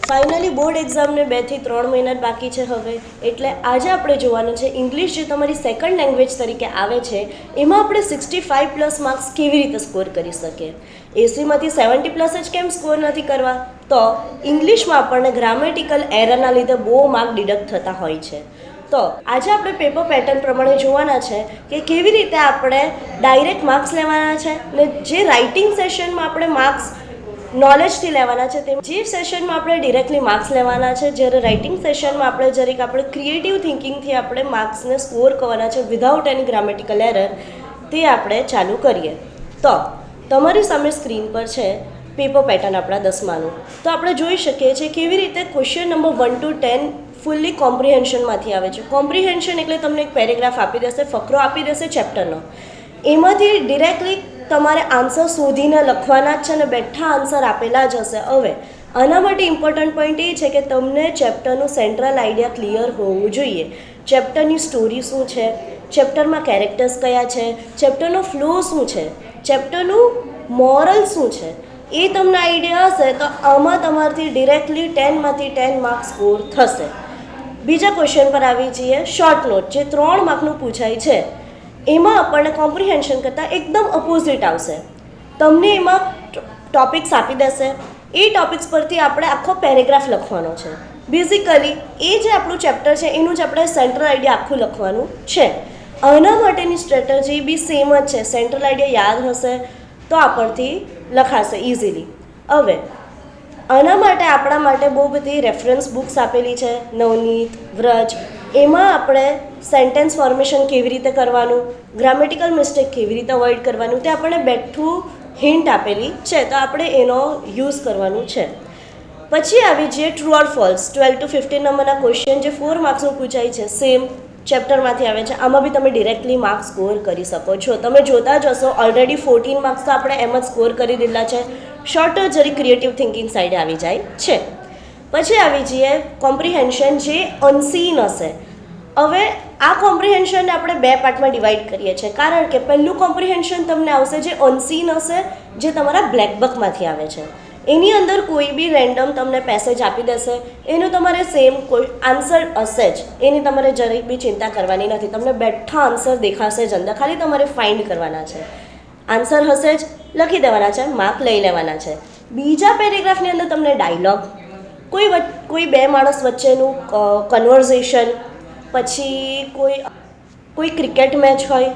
Finally board એક્ઝામને 2 થી 3 મહિના બાકી છે હવે, એટલે આજે આપણે જોવાનું છે ઇંગ્લિશ જે તમારી સેકન્ડ લેંગ્વેજ તરીકે આવે છે એમાં આપણે 65+ માર્ક્સ કેવી રીતે સ્કોર કરી શકીએ. 80માંથી 70+ જ કેમ સ્કોર નથી કરવા? તો ઇંગ્લિશમાં આપણને ગ્રામેટિકલ એરરના લીધે બહુ માર્ક ડિડક્ટ થતા હોય છે. તો આજે આપણે પેપર પેટર્ન પ્રમાણે જોવાના છે કે કેવી રીતે આપણે ડાયરેક્ટ માર્ક્સ લેવાના છે ને જે રાઇટિંગ સેશનમાં આપણે માર્ક્સ નોલેજથી લેવાના છે તેમ જે સેશનમાં આપણે ડિરેક્ટલી માર્ક્સ લેવાના છે, જ્યારે રાઇટિંગ સેશનમાં આપણે ક્રિએટિવ થિંકિંગથી આપણે માર્ક્સને સ્કોર કરવાના છે વિધાઉટ એની ગ્રામેટિકલ એરર, તે આપણે ચાલુ કરીએ. તો તમારી સામે સ્ક્રીન પર છે પેપર પેટર્ન આપણા 10માનું. તો આપણે જોઈ શકીએ છીએ કેવી રીતે ક્વેશ્ચન નંબર 1 to 10 ફૂલ્લી કોમ્પ્રિહેન્શનમાંથી આવે છે. કોમ્પ્રિહેન્શન એટલે તમને એક પેરેગ્રાફ આપી દેશે, ફકરો આપી દેશે ચેપ્ટરનો, એમાંથી ડિરેક્ટલી તમારે આન્સર શોધીને લખવાના જ છે અને બેઠા આન્સર આપેલા જ હશે. હવે આના માટે ઇમ્પોર્ટન્ટ પોઈન્ટ એ છે કે તમને ચેપ્ટરનું સેન્ટ્રલ આઈડિયા ક્લિયર હોવું જોઈએ. ચેપ્ટરની સ્ટોરી શું છે, ચેપ્ટરમાં કેરેક્ટર્સ કયા છે, ચેપ્ટરનો ફ્લો શું છે, ચેપ્ટરનું મોરલ શું છે, એ તમને આઈડિયા હશે તો આમાં તમારથી ડિરેક્ટલી 10માંથી 10 માર્ક્સ સ્કોર થશે. બીજા ક્વેશ્ચન પર આવી જઈએ. શોર્ટ નોટ જે 3 માર્કનું પૂછાય છે એમાં આપણને કોમ્પ્રિહેન્શન કરતાં એકદમ અપોઝિટ આવશે. તમને એમાં ટોપિક્સ આપી દેશે, એ ટોપિક્સ પરથી આપણે આખો પેરેગ્રાફ લખવાનો છે. બેઝિકલી એ જે આપણું ચેપ્ટર છે એનું જ આપણે સેન્ટ્રલ આઈડિયા આખું લખવાનું છે. આના માટેની સ્ટ્રેટેજી બી સેમ જ છે. સેન્ટ્રલ આઈડિયા યાદ હશે તો આપણથી લખાશે ઇઝીલી. હવે આના માટે આપણા માટે બહુ બધી રેફરન્સ બુક્સ આપેલી છે, નવનીત, વ્રજ. એમાં આપણે સેન્ટેન્સ ફોર્મેશન કેવી રીતે કરવાનું, ગ્રામેટિકલ મિસ્ટેક કેવી રીતે અવોઇડ કરવાનું, તે આપણને બેઠું હિન્ટ આપેલી છે, તો આપણે એનો યુઝ કરવાનું છે. પછી આવી જઈએ ટ્રુ ઓર ફોલ્સ. 12 to 15 નંબરના ક્વેશ્ચન જે 4 માર્ક્સનું પૂછાય છે, સેમ ચેપ્ટરમાંથી આવે છે. આમાં બી તમે ડિરેક્ટલી માર્ક્સ સ્કોર કરી શકો છો. તમે જોતા જ હશો ઓલરેડી 14 માર્ક્સ તો આપણે એમ જ સ્કોર કરી દીધા છે. શોર્ટર જરી ક્રિએટિવ થિંકિંગ સાઈડ આવી જાય છે. પછી આવી જઈએ કોમ્પ્રિહેન્શન જે અનસીન હશે. હવે આ કોમ્પ્રિહેન્શનને આપણે 2 પાર્ટમાં ડિવાઈડ કરીએ છીએ, કારણ કે પહેલું કોમ્પ્રિહેન્શન તમને આવશે જે અનસીન હશે, જે તમારા બ્લેક બકમાંથી આવે છે. એની અંદર કોઈ બી રેન્ડમ તમને પેસેજ આપી દેશે, એનું તમારે સેમ કોઈ આન્સર હશે જ, એની તમારે જરાક બી ચિંતા કરવાની નથી. તમને બેઠા આન્સર દેખાશે જ અંદર, ખાલી તમારે ફાઇન્ડ કરવાના છે. આન્સર હશે જ, લખી દેવાના છે, માર્ક લઈ લેવાના છે. બીજા પેરેગ્રાફની અંદર તમને ડાયલોગ, કોઈ 2 માણસ વચ્ચેનું કન્વર્ઝેશન, પછી કોઈ ક્રિકેટ મેચ હોય,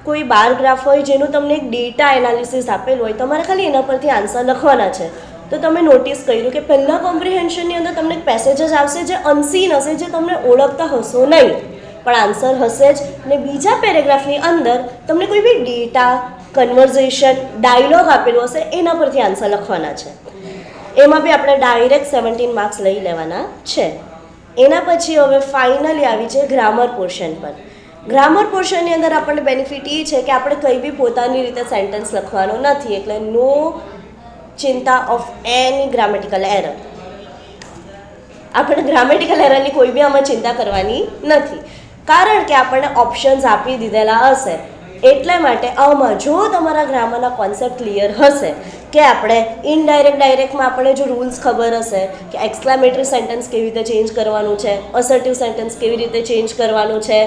કોઈ બાર ગ્રાફ હોય જેનું તમને એક ડેટા એનાલિસિસ આપેલું હોય, તમારે ખાલી એના પરથી આન્સર લખવાના છે. તો તમે નોટિસ કર્યું કે પહેલાં કોમ્પ્રિહેન્શનની અંદર તમને એક પેસેજ જ આવશે જે અનસીન હશે, જે તમને ઓળખતા હશો નહીં, પણ આન્સર હશે જ. ને બીજા પેરેગ્રાફની અંદર તમને કોઈ બી ડેટા, કન્વર્ઝેશન, ડાયલોગ આપેલું હશે, એના પરથી આન્સર લખવાના છે. એમાં બી આપણે ડાયરેક્ટ 17 માર્ક્સ લઈ લેવાના છે. એના પછી હવે ફાઇનલી આવી છે ગ્રામર પોર્શન પર. ગ્રામર પોર્શનની અંદર આપણને બેનિફિટ એ છે કે આપણે કંઈ બી પોતાની રીતે સેન્ટેન્સ લખવાનું નથી, એટલે નો ચિંતા ઓફ એની ગ્રામેટિકલ એરર. આપણે ગ્રામેટિકલ એરરની કોઈ બી આમાં ચિંતા કરવાની નથી, કારણ કે આપણને ઓપ્શન્સ આપી દીધેલા હશે. એટલા માટે આમાં જો તમારા ગ્રામરના કોન્સેપ્ટ ક્લિયર હશે કે આપણે ડાયરેક્ટમાં આપણે જો રૂલ્સ ખબર હશે કે એક્સક્લામેટરી સેન્ટેન્સ કેવી રીતે ચેન્જ કરવાનું છે, અસર્ટિવ સેન્ટેન્સ કેવી રીતે ચેન્જ કરવાનું છે,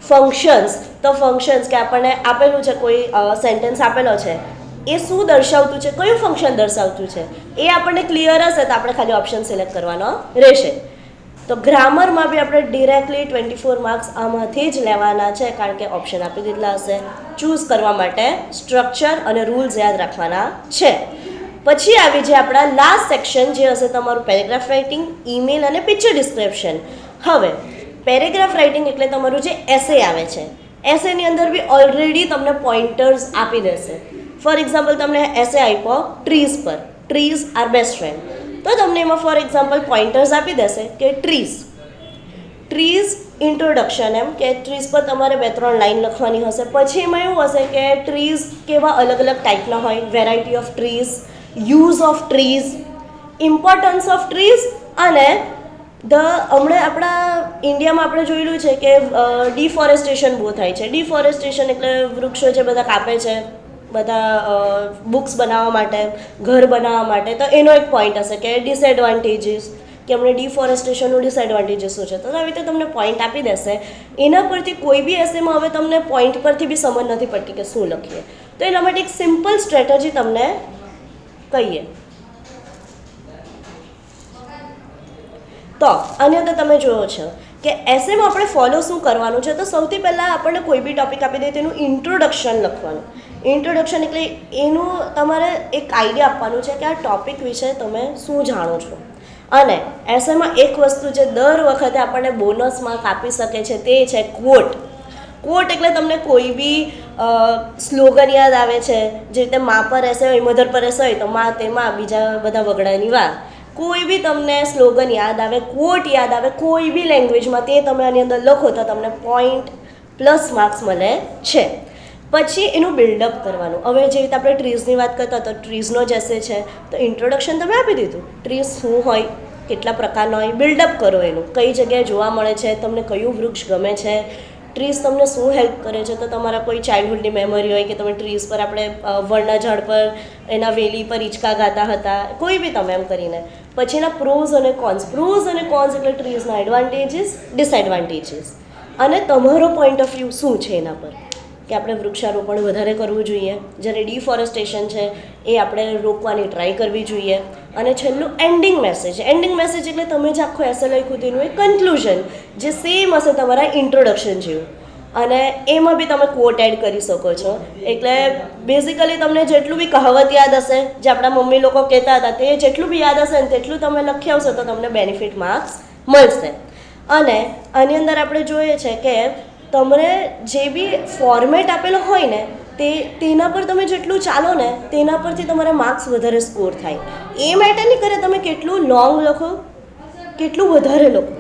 ફંક્શન્સ કે આપણને આપેલું છે કોઈ સેન્ટેન્સ આપેલો છે, એ શું દર્શાવતું છે, કયું ફંક્શન દર્શાવતું છે, એ આપણને ક્લિયર હશે તો આપણે ખાલી ઓપ્શન સિલેક્ટ કરવાનો રહેશે. તો ગ્રામરમાં બી આપણે ડિરેક્ટલી 24 માર્ક્સ આમાંથી જ લેવાના છે, કારણ કે ઓપ્શન આપી દીધેલા હશે. ચૂઝ કરવા માટે સ્ટ્રક્ચર અને રૂલ્સ યાદ રાખવાના છે. પછી આવી જાય આપણા લાસ્ટ સેક્શન જે હશે તમારું પેરેગ્રાફ રાઇટિંગ, ઈમેલ અને પિક્ચર ડિસ્ક્રિપ્શન. હવે પેરેગ્રાફ રાઇટિંગ એટલે તમારું જે એસે આવે છે, એસેની અંદર બી ઓલરેડી તમને પોઇન્ટર્સ આપી દેશે. ફોર એક્ઝામ્પલ તમને એસે આપ્યો ટ્રીઝ પર, ટ્રીઝ આર બેસ્ટ ફ્રેન્ડ, તો તમને એમાં ફોર એક્ઝામ્પલ પોઇન્ટર્સ આપી દેશે કે ટ્રીઝ ઇન્ટ્રોડક્શન, એમ કે ટ્રીઝ પર તમારે 2-3 લાઈન લખવાની હશે. પછી એમાં એવું હશે કે ટ્રીઝ કેવા અલગ અલગ ટાઈપના હોય, variety of trees, use of trees, importance of trees, અને હમણાં આપણા ઇન્ડિયામાં આપણે જોયેલું છે કે ડિફોરેસ્ટેશન બહુ થાય છે. ડિફોરેસ્ટેશન એટલે વૃક્ષો જે બધા કાપે છે બધા બુક્સ બનાવવા માટે, ઘર બનાવવા માટે, તો એનો એક પોઈન્ટ હશે કે ડિસએડવાન્ટેજીસ, કે અમને ડિફોરેસ્ટેશનનું ડિસએડવાન્ટેજીસ શું છે, તો આવી રીતે તમને પોઈન્ટ આપી દેશે. એના પરથી કોઈ બી એસેમાં હવે તમને પોઈન્ટ પરથી બી સમજ નથી પડતી કે શું લખીએ, તો એના માટે એક સિમ્પલ સ્ટ્રેટેજી તમને કહીએ. તો આની અંદર તમે જોયો છે કે એસેમાં આપણે ફોલો શું કરવાનું છે, તો સૌથી પહેલાં આપણને કોઈ બી ટૉપિક આપી દે તેનું ઇન્ટ્રોડક્શન લખવાનું. ઇન્ટ્રોડક્શન એટલે એનું તમારે એક આઈડિયા આપવાનું છે કે આ ટૉપિક વિશે તમે શું જાણો છો. અને એસેમાં એક વસ્તુ જે દર વખતે આપણને બોનસ માર્ક આપી શકે છે તે છે ક્વોટ. ક્વોટ એટલે તમને કોઈ બી સ્લોગન યાદ આવે છે, જે રીતે મા પર એસે હોય, મધર પર એસે હોય તો મા તેમાં બીજા બધા વગડાની વાત. કોઈ બી તમને સ્લોગન યાદ આવે, ક્વોટ યાદ આવે કોઈ બી લેંગ્વેજમાં, તે તમે આની અંદર લખો તો તમને પોઈન્ટ પ્લસ માર્ક્સ મળે છે. પછી એનું બિલ્ડઅપ કરવાનું. હવે જે રીતે આપણે ટ્રીઝની વાત કરતા તો ટ્રીઝનો જ એસે છે, તો ઇન્ટ્રોડક્શન તમે આપી દીધું, ટ્રીઝ શું હોય, કેટલા પ્રકારના હોય, બિલ્ડઅપ કરો એનું, કઈ જગ્યાએ જોવા મળે છે, તમને કયું વૃક્ષ ગમે છે, ટ્રીઝ તમને શું હેલ્પ કરે છે. તો તમારા કોઈ ચાઇલ્ડહુડની મેમરી હોય કે તમે ટ્રીઝ પર આપણે વડના ઝાડ પર એના વેલી પર હિંચકા ગાતા હતા, કોઈ બી તમે એમ કરીને. પછી એના પ્રોઝ અને કોન્સ. પ્રોઝ અને કોન્સ એટલે ટ્રીઝના એડવાન્ટેજીસ, ડિસએડવાન્ટેજીસ, અને તમારો પોઈન્ટ ઓફ વ્યૂ શું છે એના પર, કે આપણે વૃક્ષારોપણ વધારે કરવું જોઈએ, જ્યારે ડિફોરેસ્ટેશન છે એ આપણે રોકવાની ટ્રાય કરવી જોઈએ. અને છેલ્લું એન્ડિંગ મેસેજ. એન્ડિંગ મેસેજ એટલે તમે જે આખો એસે લખ્યું તેનું એક કન્ક્લુઝન, જે સેમ હશે તમારા ઇન્ટ્રોડક્શન જેવું, અને એમાં બી તમે કોટ એડ કરી શકો છો. એટલે બેઝિકલી તમને જેટલું બી કહાવત યાદ હશે, જે આપણા મમ્મી લોકો કહેતા હતા, તે જેટલું બી યાદ હશે ને તેટલું તમે લખી આવશો તો તમને બેનિફિટ માર્ક્સ મળશે. અને આની અંદર આપણે જોઈએ છે કે તમને જે બી ફોર્મેટ આપેલો હોય ને તેના પર તમે જેટલું ચાલો ને તેના પરથી તમારા માર્ક્સ વધારે સ્કોર થાય. એ મેટર નહીં કરે તમે કેટલું લોંગ લખો, કેટલું વધારે લખો,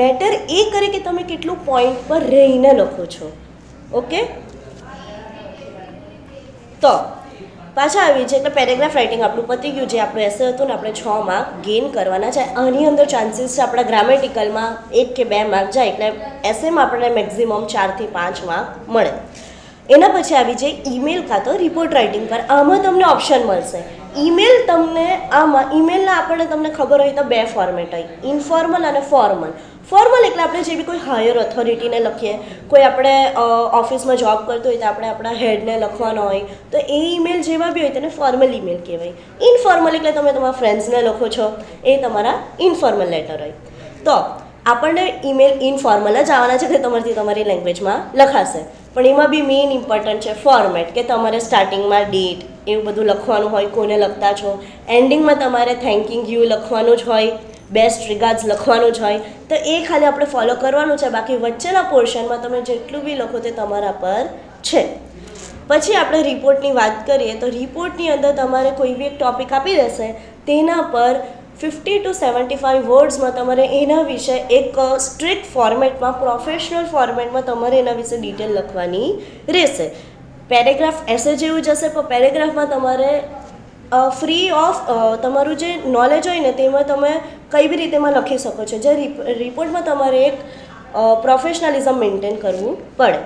મેટર એ કરે કે તમે કેટલું પોઈન્ટ પર રહીને લખો છો. ઓકે, તો પાછા આવી છે એટલે પેરેગ્રાફ રાઇટિંગ આપણું પતી ગયું. જે આપણું એસે હતું ને આપણે 6 માર્ક ગેઇન કરવાના છે. આની અંદર ચાન્સીસ છે આપણા ગ્રામેટિકલમાં 1 કે 2 માર્ક જાય, એટલે એસેમાં આપણને મેક્ઝિમમ 4 થી 5 માર્ક મળે. એના પછી આવી જાય ઈમેલ કાં તો રિપોર્ટ રાઇટિંગ પર. આમાં તમને ઓપ્શન મળશે. ઈમેલ તમને આમાં ઈમેલના આપણને તમને ખબર હોય તો 2 ફોર્મેટ હોય, ઇન્ફોર્મલ અને ફોર્મલ. ફોર્મલ એટલે આપણે જે બી કોઈ હાયર ઓથોરિટીને લખીએ, કોઈ આપણે ઓફિસમાં જોબ કરતો હોય તો આપણે આપણા હેડને લખવાનો હોય, તો એ ઈમેલ જેવા બી હોય તેને ફોર્મલ ઈમેલ કહેવાય. ઇન્ફોર્મલ એટલે તમે તમારા ફ્રેન્ડ્સને લખો છો, એ તમારા ઇન્ફોર્મલ લેટર હોય. તો આપણને ઈમેલ ઇનફોર્મલ જ આવવાના છે કે તમારી લેંગ્વેજમાં લખાશે. પણ એમાં બી મેઇન ઇમ્પોર્ટન્ટ છે ફોર્મેટ, કે તમારે સ્ટાર્ટિંગમાં ડેટ એવું બધું લખવાનું હોય, કોને લખતા છો. એન્ડિંગમાં તમારે થેન્કિંગ યુ લખવાનું જ હોય, બેસ્ટ રિગાર્ડ્સ લખવાનું જ હોય. તો એ ખાલી આપણે ફોલો કરવાનું છે. બાકી વચ્ચેના પોર્શનમાં તમે જેટલું બી લખો તે તમારા પર છે. પછી આપણે રિપોર્ટની વાત કરીએ તો રિપોર્ટની અંદર તમારે કોઈ બી એક ટૉપિક આપી દેશે, તેના પર 50 to 75 વર્ડ્સમાં તમારે એના વિશે એક સ્ટ્રિક્ટ ફોર્મેટમાં, પ્રોફેશનલ ફોર્મેટમાં તમારે એના વિશે ડિટેલ લખવાની રહેશે. પેરેગ્રાફ એસે જેવું જ હશે, પણ પેરેગ્રાફમાં તમારે ફ્રી ઓફ તમારું જે નોલેજ હોય ને તેમાં તમે કઈ બી રીતેમાં લખી શકો છો. જે રિપોર્ટમાં તમારે એક પ્રોફેશનલિઝમ મેન્ટેન કરવું પડે.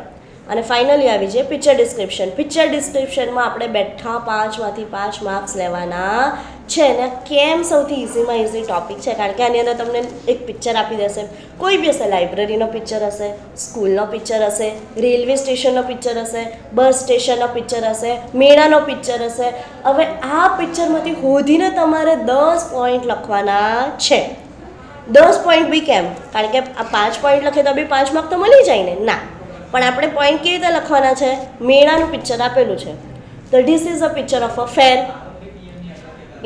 અને ફાઇનલી આવી જાય પિક્ચર ડિસ્ક્રિપ્શન. પિક્ચર ડિસ્ક્રિપ્શનમાં આપણે બેઠા 5માંથી 5 માર્ક્સ લેવાના છે. ને કેમ સૌથી ઇઝીમાં ઇઝી ટૉપિક છે, કારણ કે આની અંદર તમને એક પિક્ચર આપી દેશે. કોઈ બી હશે, લાઇબ્રેરીનો પિક્ચર હશે, સ્કૂલનો પિક્ચર હશે, રેલવે સ્ટેશનનો પિક્ચર હશે, બસ સ્ટેશનનો પિક્ચર હશે, મેળાનો પિક્ચર હશે. હવે આ પિક્ચરમાંથી શોધીને તમારે 10 પોઈન્ટ લખવાના છે. 10 પોઈન્ટ બી કેમ? કારણ કે આ 5 પોઈન્ટ લખે તો બી 5 માર્ક તો મળી જાય ને? ના, પણ આપણે પોઈન્ટ કેવી રીતે લખવાના છે? મેળાનું પિક્ચર આપેલું છે, તો this is a picture of a fair.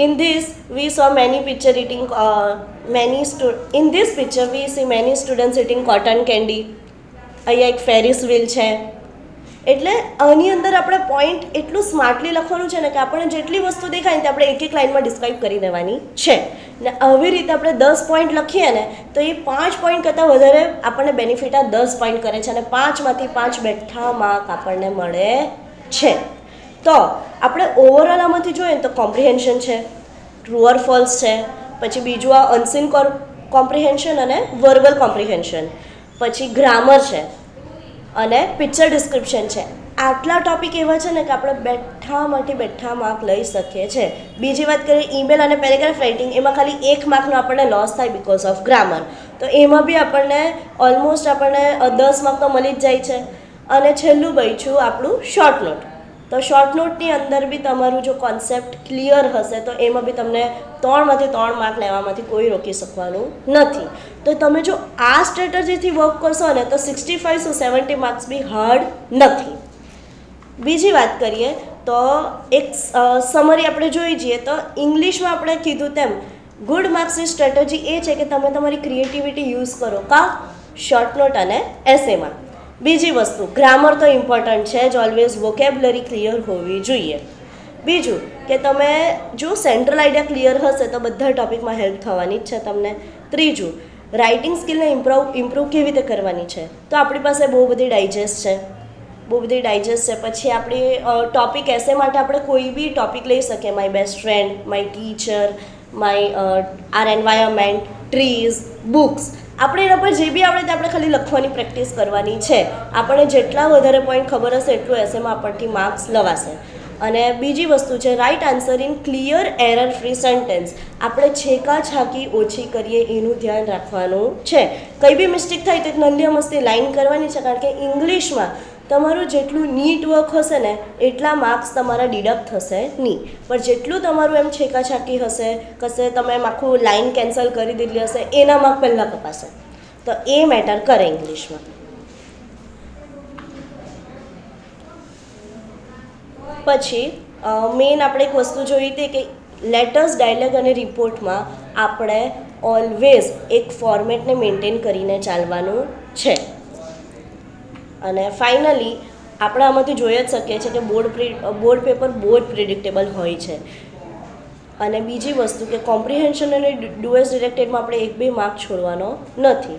In this we saw many picture eating in this picture we see many students eating cotton candy. અહીંયા એક ફેરિસ વ્હીલ છે. એટલે આની અંદર આપણે પોઈન્ટ એટલું સ્માર્ટલી લખવાનું છે ને કે આપણને જેટલી વસ્તુ દેખાય ને તે આપણે એક એક લાઇનમાં ડિસ્ક્રાઇબ કરી દેવાની છે. ને આવી રીતે આપણે 10 પોઈન્ટ લખીએ ને તો એ 5 પોઈન્ટ કરતાં વધારે આપણને બેનિફિટ આ 10 પોઈન્ટ કરે છે. અને 5માંથી 5 બેઠા માર્ક આપણને મળે છે. તો આપણે ઓવરઓલ આમાંથી જોઈએ તો કોમ્પ્રિહેન્શન છે, ટ્રુ ઓર ફોલ્સ છે, પછી બીજું આ અનસીન કોમ્પ્રિહેન્શન અને વર્બલ કોમ્પ્રિહેન્શન, પછી ગ્રામર છે, અને પિક્ચર ડિસ્ક્રિપ્શન છે. આટલા ટોપિક એવા છે ને કે આપણે બેઠા માર્ક લઈ શકીએ છીએ. બીજી વાત કરીએ ઈમેલ અને પેરેગ્રાફ રાઇટિંગ, એમાં ખાલી 1 માર્કનો આપણને લોસ થાય બિકોઝ ઓફ ગ્રામર. તો એમાં બી આપણને ઓલમોસ્ટ આપણને 10 માર્ક તો મળી જ જાય છે. અને છેલ્લું બચ્યું આપણું શોર્ટ નોટ. તો શોર્ટ નોટની અંદર બી તમારું જો કોન્સેપ્ટ ક્લિયર હશે તો એમાં બી તમને 3માંથી 3 માર્ક લેવામાંથી કોઈ રોકી શકવાનું નથી. તો તમે જો આ સ્ટ્રેટેજીથી વર્ક કરશો ને તો 65 to 70 માર્ક્સ બી હાર્ડ નથી. બીજી વાત કરીએ તો એક સમરી આપણે જોઈ જઈએ તો ઇંગ્લિશમાં આપણે કીધું તેમ ગુડ માર્ક્સની સ્ટ્રેટેજી એ છે કે તમે તમારી ક્રિએટિવિટી યુઝ કરો શોર્ટ નોટ અને એસેમાં. બીજી વસ્તુ ગ્રામર તો ઇમ્પોર્ટન્ટ છે જ, ઓલવેઝ વોકેબ્યુલરી ક્લિયર હોવી જોઈએ. બીજું કે તમે જો સેન્ટ્રલ આઈડિયા ક્લિયર હશે તો બધા ટોપિકમાં હેલ્પ થવાની જ છે તમને. ત્રીજું રાઇટિંગ સ્કિલને ઇમ્પ્રૂવ કેવી રીતે કરવાની છે, તો આપણી પાસે બહુ બધી ડાયજેસ્ટ છે. પછી આપણી ટોપિક એસે માટે આપણે કોઈ બી ટોપિક લઈ શકીએ, my best friend, my teacher, my our environment, trees, books. આપણે એના પર જે બી આવડે તે આપણે ખાલી લખવાની પ્રેક્ટિસ કરવાની છે. આપણને જેટલા વધારે પોઈન્ટ ખબર હશે એટલું એસેમાં આપણથી માર્ક્સ લવાશે. અને બીજી વસ્તુ છે right answer in clear error free sentence. આપણે છેકાછાકી ઓછી કરીએ એનું ધ્યાન રાખવાનું છે. કંઈ બી મિસ્ટેક થાય તો એક નલ્લી મસ્તી લાઈન કરવાની છે, કારણ કે ઇંગ્લિશમાં તમારું જેટલું નીટ વર્ક હશે ને એટલા માર્ક્સ તમારા ડિડક્ટ થશે નહીં. પણ જેટલું તમારું એમ છેકાછાકી હશે, કશે તમે એમ આખું લાઈન કેન્સલ કરી દીધી હશે, એના માર્ક પહેલાં કપાશે. તો એ મેટર કરે ઇંગ્લિશમાં. પછી મેઇન આપણે એક વસ્તુ જોઈ હતી કે લેટર્સ, ડાયલોગ અને રિપોર્ટમાં આપણે ઓલવેઝ એક ફોર્મેટને મેન્ટેન કરીને ચાલવાનું છે. અને ફાઇનલી આપણે આમાંથી જોઈ જ શકીએ છીએ કે બોર્ડ પેપર બહુ જ પ્રિડિક્ટેબલ હોય છે. અને બીજી વસ્તુ કે કોમ્પ્રિહેન્શન અને ડુએસ ડિરેક્ટેડમાં આપણે 1-2 માર્ક છોડવાનો નથી.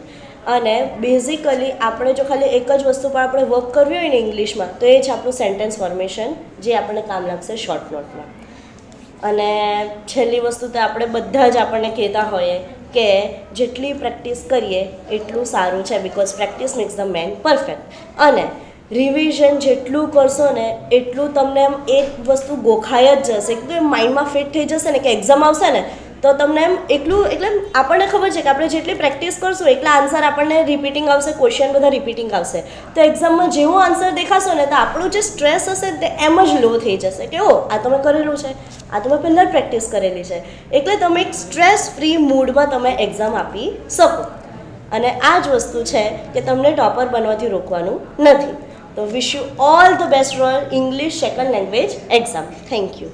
અને બેઝિકલી આપણે જો ખાલી એક જ વસ્તુ પર આપણે વર્ક કરવી હોય ને ઇંગ્લિશમાં તો એ છે આપણું સેન્ટેન્સ ફોર્મેશન, જે આપણને કામ લાગશે શોર્ટ નોટમાં. અને છેલ્લી વસ્તુ તો આપણે બધા જ આપણને કહેતા હોઈએ કે જેટલી પ્રેક્ટિસ કરીએ એટલું સારું છે, because practice max the main perfect. અને રિવિઝન જેટલું કરશો ને એટલું તમને એમ એક વસ્તુ ગોખાઈ જ જશે, એકદમ માઇન્ડમાં ફિટ થઈ જશે ને કે એક્ઝામ આવશે ને તો તમને એમ એટલે આપણને ખબર છે કે આપણે જેટલી પ્રેક્ટિસ કરશું એટલા આન્સર આપણને રિપીટિંગ આવશે, ક્વેશ્ચન બધા રિપીટિંગ આવશે. તો એક્ઝામમાં જેવો આન્સર દેખાશો ને તો આપણું જે સ્ટ્રેસ હશે તે એમ જ લો થઈ જશે કે આ તો મેં કરેલું છે, આ તો મેં પહેલાં જ પ્રેક્ટિસ કરેલી છે. એટલે તમે એક સ્ટ્રેસ ફ્રી મૂડમાં તમે એક્ઝામ આપી શકો. અને આ જ વસ્તુ છે કે તમને ટોપર બનવાથી રોકવાનું નથી. તો wish you all the best for English second language exam. Thank you.